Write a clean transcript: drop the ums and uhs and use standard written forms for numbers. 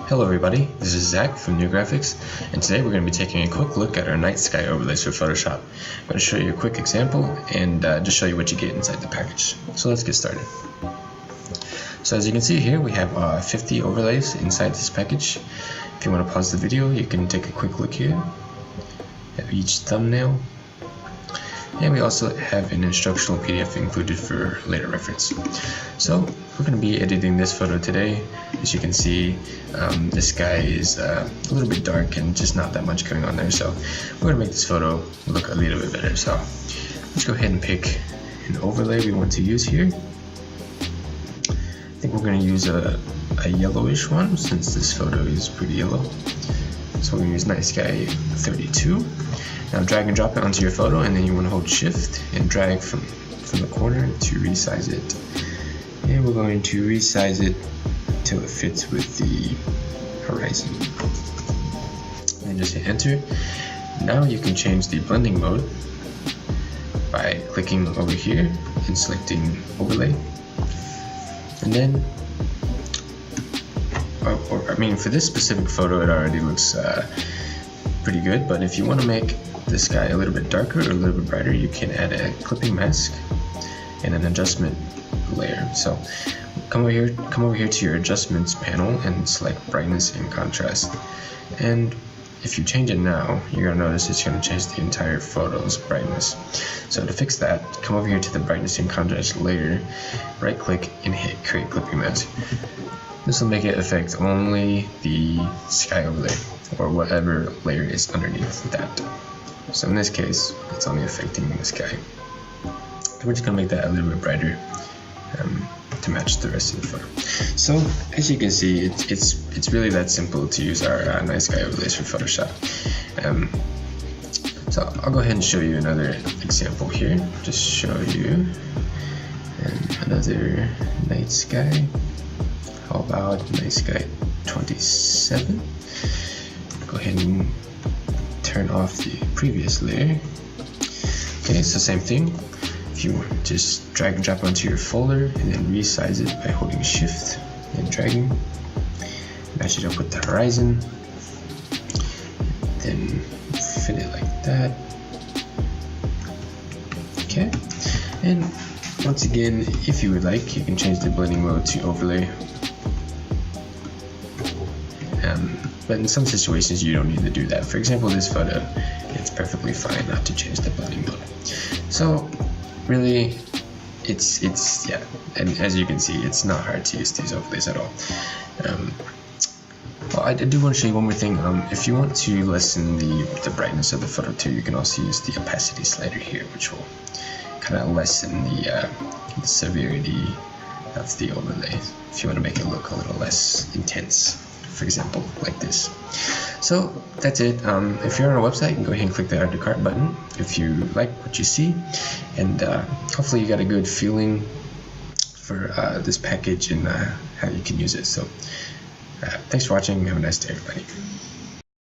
Hello everybody, this is Zach from New Graphics, and today we're going to be taking a quick look at our night sky overlays for Photoshop. I'm going to show you a quick example and just show you what you get inside the package. So let's get started. So as you can see here, we have 50 overlays inside this package. If you want to pause the video, you can take a quick look here at each thumbnail. And we also have an instructional PDF included for later reference. So we're going to be editing this photo today. As you can see, the sky is a little bit dark and just not that much going on there. So we're going to make this photo look a little bit better. So let's go ahead and pick an overlay we want to use here. I think we're going to use a yellowish one since this photo is pretty yellow. So we're going to use Night Sky 32. Now drag and drop it onto your photo, and then you want to hold shift and drag from the corner to resize it. And we're going to resize it until it fits with the horizon. And just hit enter. Now you can change the blending mode by clicking over here and selecting overlay. And then, for this specific photo, it already looks pretty good, but if you want to make the sky a little bit darker or a little bit brighter, you can add a clipping mask and an adjustment layer. So come over here to your adjustments panel and select brightness and contrast. And if you change it now, you're gonna notice it's gonna change the entire photo's brightness. So to fix that, come over here to the brightness and contrast layer, right click and hit create clipping mask. This will make it affect only the sky overlay or whatever layer is underneath that. So in this case, it's only affecting the sky. We're just gonna make that a little bit brighter to match the rest of the photo. So as you can see, it's really that simple to use our night sky overlays for Photoshop. So I'll go ahead and show you another example here. Just show you another night sky. How about Night Sky 27? Go ahead and turn off the previous layer. Okay, so same thing. If you just drag and drop onto your folder and then resize it by holding shift and dragging, match it up with the horizon, then fit it like that. Okay, and once again, if you would like, you can change the blending mode to overlay. But in some situations you don't need to do that. For example, this photo, it's perfectly fine not to change the blending mode. So really, it's yeah, and as you can see, it's not hard to use these overlays at all. Well, I do want to show you one more thing. If you want to lessen the brightness of the photo too, you can also use the opacity slider here, which will kind of lessen the severity of the overlay if you want to make it look a little less intense. For example, like this. So that's it. If you're on our website, you can go ahead and click the add to cart button if you like what you see, and hopefully you got a good feeling for this package and how you can use it. So thanks for watching. Have a nice day, everybody.